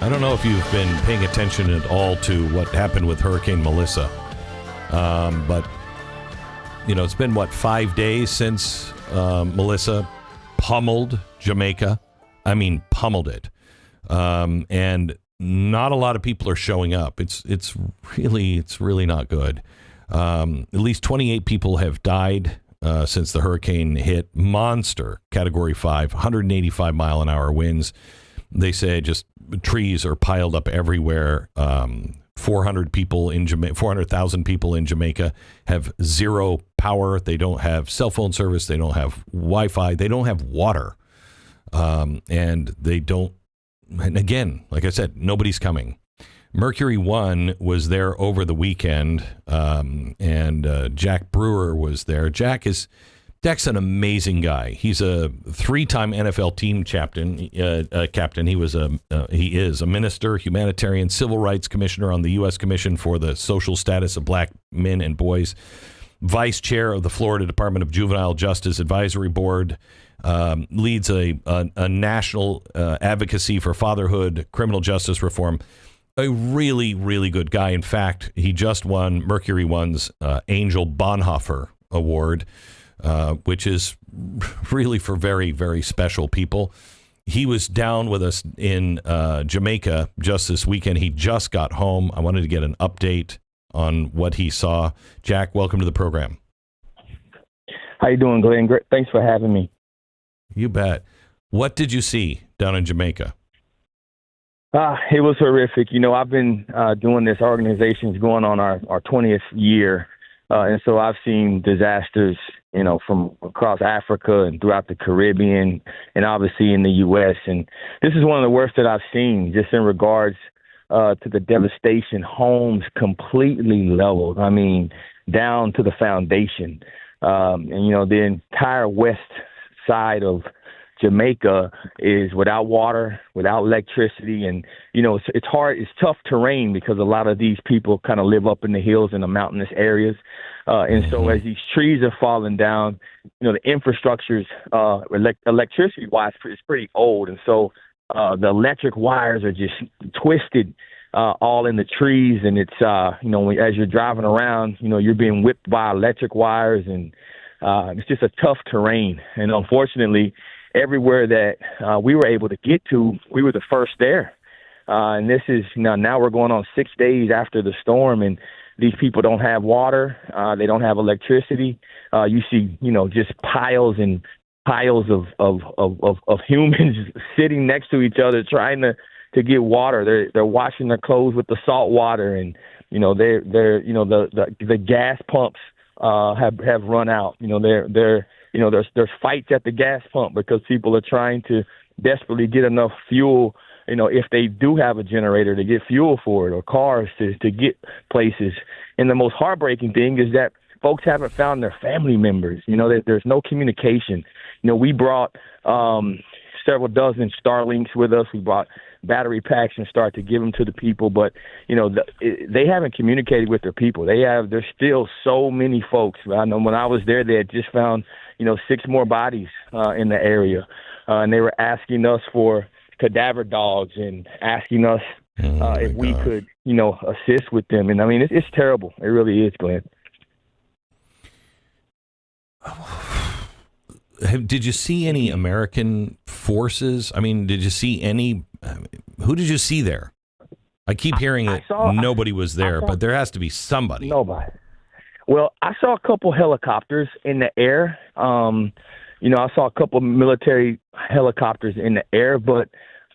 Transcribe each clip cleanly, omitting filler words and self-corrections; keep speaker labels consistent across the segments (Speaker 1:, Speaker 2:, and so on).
Speaker 1: I don't know if you've been paying attention at all to what happened with Hurricane Melissa, but it's been 5 days since Melissa pummeled Jamaica. I mean, pummeled it, and not a lot of people are showing up. It's really not good. At least 28 people have died since the hurricane hit. Monster Category 5, 185 mile an hour winds. They say just trees are piled up everywhere. 400,000 people in Jamaica have zero power. They don't have cell phone service. They don't have Wi-Fi. They don't have water. And they don't. And again, like I said, nobody's coming. Mercury One was there over the weekend, and Jack Brewer was there. Jack's an amazing guy. He's a 3-time NFL team captain. He is a minister, humanitarian, civil rights commissioner on the U.S. Commission for the Social Status of Black Men and Boys, vice chair of the Florida Department of Juvenile Justice Advisory Board, leads a national advocacy for fatherhood, criminal justice reform. A really, really good guy. In fact, he just won Mercury One's Angel Bonhoeffer Award, which is really for very, very special people. He was down with us in Jamaica just this weekend. He just got home. I wanted to get an update on what he saw. Jack, welcome to the program.
Speaker 2: How you doing, Glenn? Great. Thanks for having me.
Speaker 1: You bet. What did you see down in Jamaica?
Speaker 2: It was horrific. I've been doing this organization's going on our 20th year. And so I've seen disasters, from across Africa and throughout the Caribbean and obviously in the U.S. And this is one of the worst that I've seen just in regards to the devastation. Homes completely leveled. I mean, down to the foundation. And the entire west side of Jamaica is without water, without electricity, and it's hard. It's tough terrain because a lot of these people kind of live up in the hills and the mountainous areas, and so as these trees are falling down, the infrastructure's electricity-wise is pretty old, and so the electric wires are just twisted all in the trees, and it's as you're driving around, you're being whipped by electric wires, and it's just a tough terrain, and unfortunately, everywhere that we were able to get to, we were the first there. And this is now we're going on 6 days after the storm, and these people don't have water. They don't have electricity. You see, just piles and piles of humans sitting next to each other trying to get water. They're washing their clothes with the salt water, and they're the gas pumps have run out. There's fights at the gas pump because people are trying to desperately get enough fuel, if they do have a generator, to get fuel for it, or cars to get places. And the most heartbreaking thing is that folks haven't found their family members. There's no communication. We brought several dozen Starlinks with us. We brought battery packs and start to give them to the people, but they haven't communicated with their people. There's still so many folks. I know when I was there, they had just found 6 more bodies in the area, and they were asking us for cadaver dogs and asking us if we could assist with them. And I mean, it's terrible. It really is, Glenn.
Speaker 1: Did you see any American forces? I mean, did you see any? Who did you see there? I keep hearing that nobody was there, but there has to be somebody.
Speaker 2: Nobody. Well, I saw a couple helicopters in the air. I saw a couple military helicopters in the air, but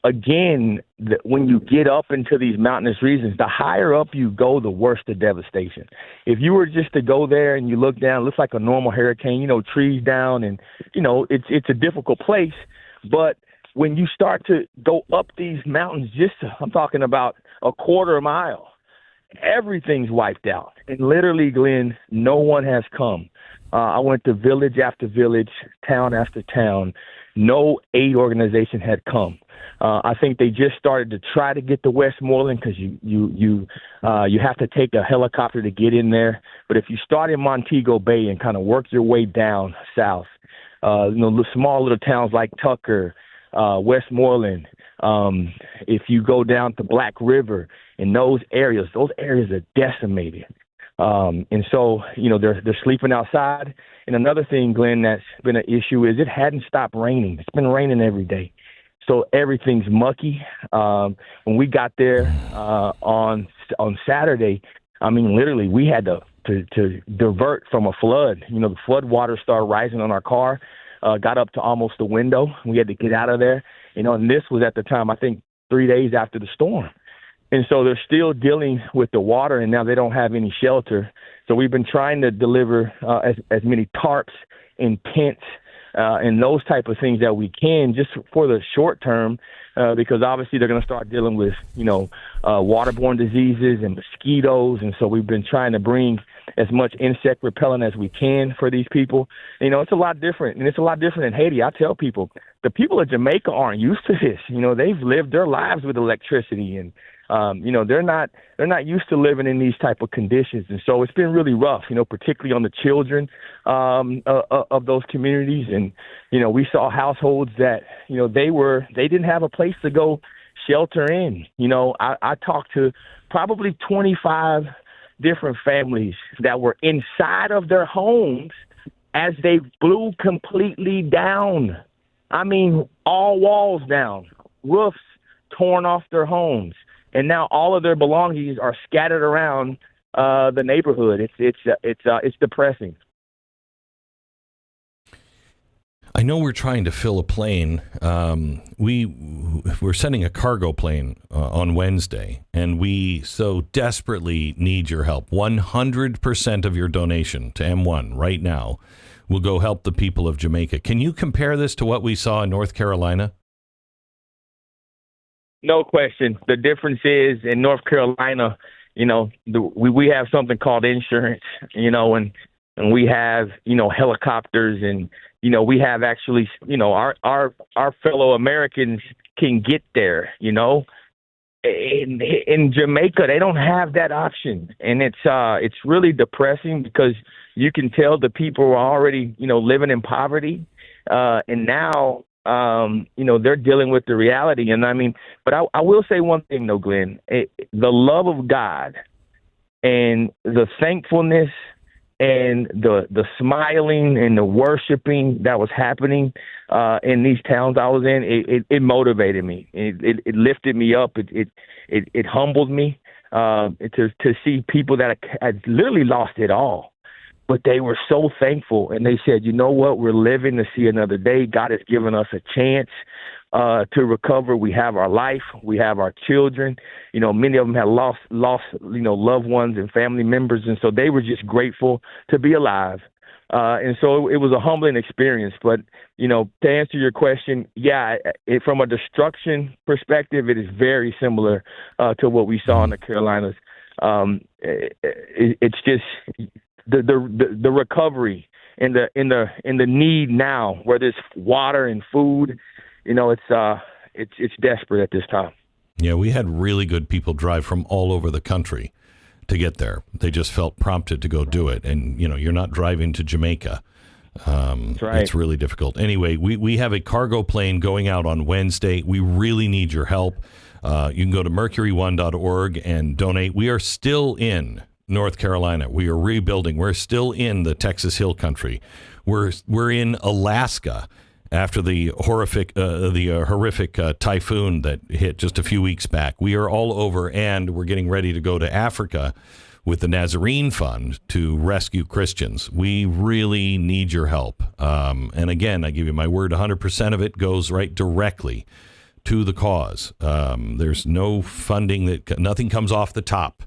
Speaker 2: again, when you get up into these mountainous regions, the higher up you go, the worse the devastation. If you were just to go there and you look down, it looks like a normal hurricane, trees down, and, it's a difficult place. But when you start to go up these mountains, I'm talking about a quarter mile, everything's wiped out. And literally, Glenn, no one has come. I went to village after village, town after town. No aid organization had come. I think they just started to try to get to Westmoreland because you have to take a helicopter to get in there. But if you start in Montego Bay and kind of work your way down south, small little towns like Tucker, Westmoreland, if you go down to Black River, in those areas are decimated. And so, they're sleeping outside. And another thing, Glenn, that's been an issue is it hadn't stopped raining. It's been raining every day. So everything's mucky. When we got there on Saturday, I mean, literally, we had to divert from a flood. The flood water started rising on our car, got up to almost the window. We had to get out of there. And this was at the time, I think, 3 days after the storm. And so they're still dealing with the water, and now they don't have any shelter. So we've been trying to deliver as many tarps and tents and those type of things that we can just for the short term, because obviously they're going to start dealing with, waterborne diseases and mosquitoes. And so we've been trying to bring as much insect repellent as we can for these people. It's a lot different, and it's a lot different in Haiti. I tell people, the people of Jamaica aren't used to this. They've lived their lives with electricity, and they're not used to living in these type of conditions. And so it's been really rough, particularly on the children of those communities. And, we saw households that, they didn't have a place to go shelter in. I talked to probably 25 different families that were inside of their homes as they blew completely down. I mean, all walls down, roofs torn off their homes. And now all of their belongings are scattered around the neighborhood. It's depressing.
Speaker 1: I know we're trying to fill a plane. We're sending a cargo plane on Wednesday, and we so desperately need your help. 100% of your donation to M1 right now will go help the people of Jamaica. Can you compare this to what we saw in North Carolina?
Speaker 2: No question. The difference is in North Carolina, we have something called insurance, and we have, helicopters, and, we have actually, our fellow Americans can get there, In Jamaica, they don't have that option. And it's really depressing because you can tell the people are already, living in poverty. And now, they're dealing with the reality. And I mean, but I will say one thing though, Glenn, the love of God and the thankfulness and the smiling and the worshiping that was happening in these towns I was in, it motivated me. It lifted me up. It humbled me to see people that had literally lost it all. But they were so thankful, and they said, you know what, we're living to see another day. God has given us a chance to recover. We have our life. We have our children. Many of them had lost loved ones and family members, and so they were just grateful to be alive. And so it was a humbling experience. But, to answer your question, from a destruction perspective, it is very similar to what we saw in the Carolinas. It's just the recovery and the need now, whether it's water and food, it's desperate at this time.
Speaker 1: Yeah, we had really good people drive from all over the country to get there. They just felt prompted to go do it. And, you're not driving to Jamaica. That's right. It's really difficult. Anyway, we have a cargo plane going out on Wednesday. We really need your help. You can go to mercuryone.org and donate. We are still in North Carolina. We are rebuilding. We're still in the Texas Hill Country. We're in Alaska after the horrific typhoon that hit just a few weeks back. We are all over, and we're getting ready to go to Africa with the Nazarene Fund to rescue Christians. We really need your help. And again, I give you my word, 100% of it goes right directly to the cause. There's no funding, nothing comes off the top.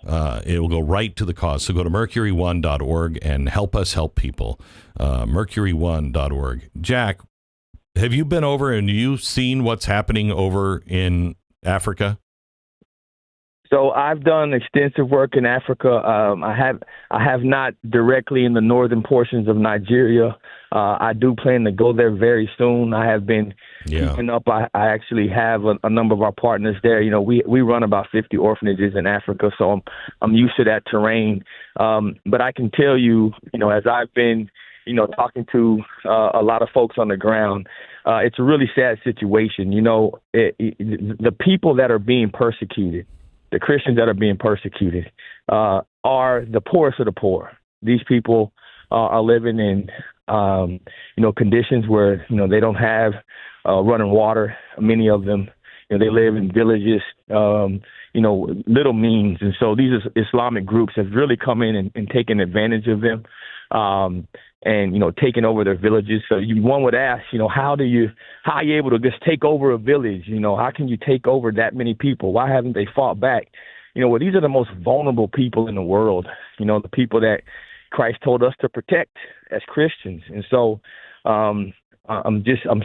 Speaker 1: It will go right to the cause. So go to mercuryone.org and help us help people. Mercuryone.org. Jack, have you been over and you seen what's happening over in Africa?
Speaker 2: So I've done extensive work in Africa. I have not directly in the northern portions of Nigeria. I do plan to go there very soon. I have been keeping up. I actually have a number of our partners there. We run about 50 orphanages in Africa, so I'm used to that terrain. But I can tell you, as I've been talking to a lot of folks on the ground, it's a really sad situation. The people that are being persecuted, the Christians that are being persecuted, are the poorest of the poor. These people are living in, conditions where, they don't have running water. Many of them, they live in villages, little means. And so these Islamic groups have really come in and taken advantage of them, and taken over their villages. So one would ask, how are you able to just take over a village? How can you take over that many people? Why haven't they fought back? Well, these are the most vulnerable people in the world, the people that Christ told us to protect as Christians. And so I'm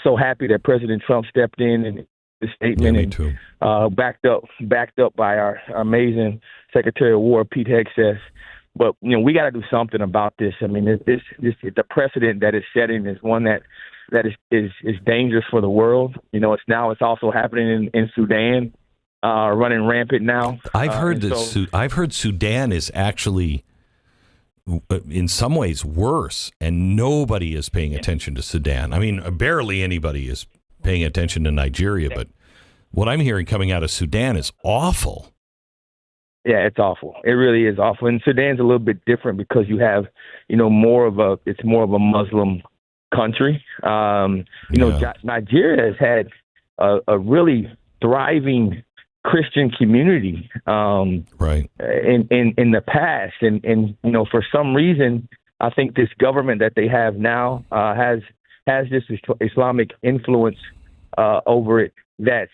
Speaker 2: so happy that President Trump stepped in and the statement,
Speaker 1: me too.
Speaker 2: Backed up by our amazing Secretary of War, Pete Hegseth. But we got to do something about this. I mean, this the precedent that it's setting is one that is dangerous for the world. It's also happening in Sudan, running rampant now.
Speaker 1: I've heard I've heard Sudan is actually, in some ways, worse, and nobody is paying attention to Sudan. I mean, barely anybody is paying attention to Nigeria, but what I'm hearing coming out of Sudan is awful.
Speaker 2: Yeah, it's awful. It really is awful. And Sudan's a little bit different because you have, it's more of a Muslim country. Nigeria has had a really thriving Christian community,
Speaker 1: right,
Speaker 2: in the past. And for some reason, I think this government that they have now has this Islamic influence over it that's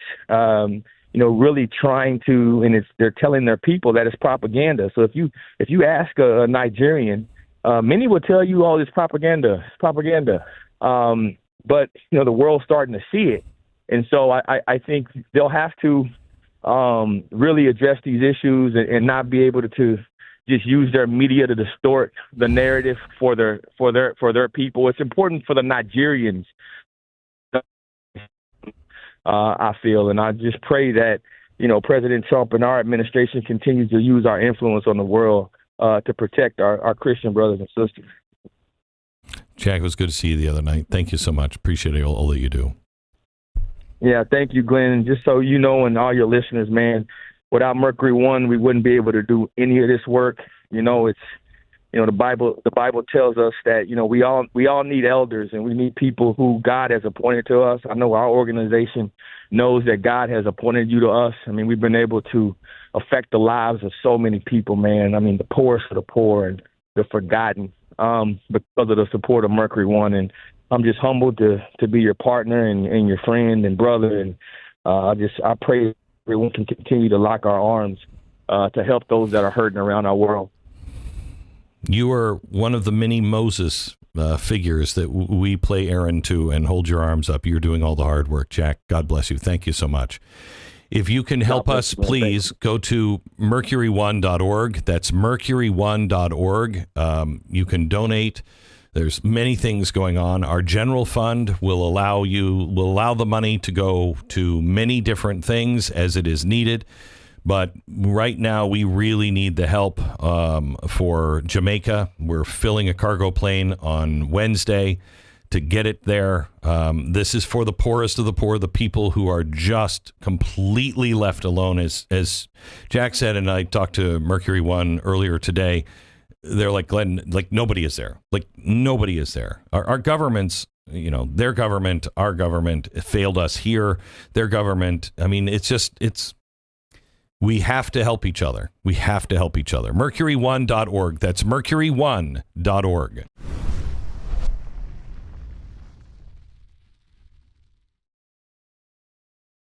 Speaker 2: really trying to, and they're telling their people that it's propaganda. So if you ask a Nigerian, many will tell you, "Oh, it's propaganda, it's propaganda." But the world's starting to see it, and so I think they'll have to really address these issues and not be able to just use their media to distort the narrative for their people. It's important for the Nigerians, I feel, and I just pray that President Trump and our administration continues to use our influence on the world to protect our Christian brothers and sisters.
Speaker 1: Jack, it was good to see you the other night. Thank you so much. Appreciate all that you do.
Speaker 2: Yeah, thank you, Glenn. And just so you know, and all your listeners, man, without Mercury One, we wouldn't be able to do any of this work. It's the Bible tells us that we all need elders, and we need people who God has appointed to us. I know our organization knows that God has appointed you to us. I mean, we've been able to affect the lives of so many people, man. I mean, the poorest of the poor and the forgotten, because of the support of Mercury One. And I'm just humbled to be your partner and your friend and brother. And I pray everyone can continue to lock our arms to help those that are hurting around our world.
Speaker 1: You are one of the many Moses figures that we play errand to and hold your arms up. You're doing all the hard work, Jack. God bless you. Thank you so much. If you can help us, please go to mercuryone.org. That's mercuryone.org. You can donate. There's many things going on. Our general fund will allow the money to go to many different things as it is needed. But right now, we really need the help for Jamaica. We're filling a cargo plane on Wednesday to get it there. This is for the poorest of the poor, the people who are just completely left alone. As Jack said, and I talked to Mercury One earlier today, they're like, Glenn, like nobody is there. Like nobody is there. Our governments, their government, our government failed us here. Their government, I mean, we have to help each other. We have to help each other. Mercuryone.org. That's mercuryone.org.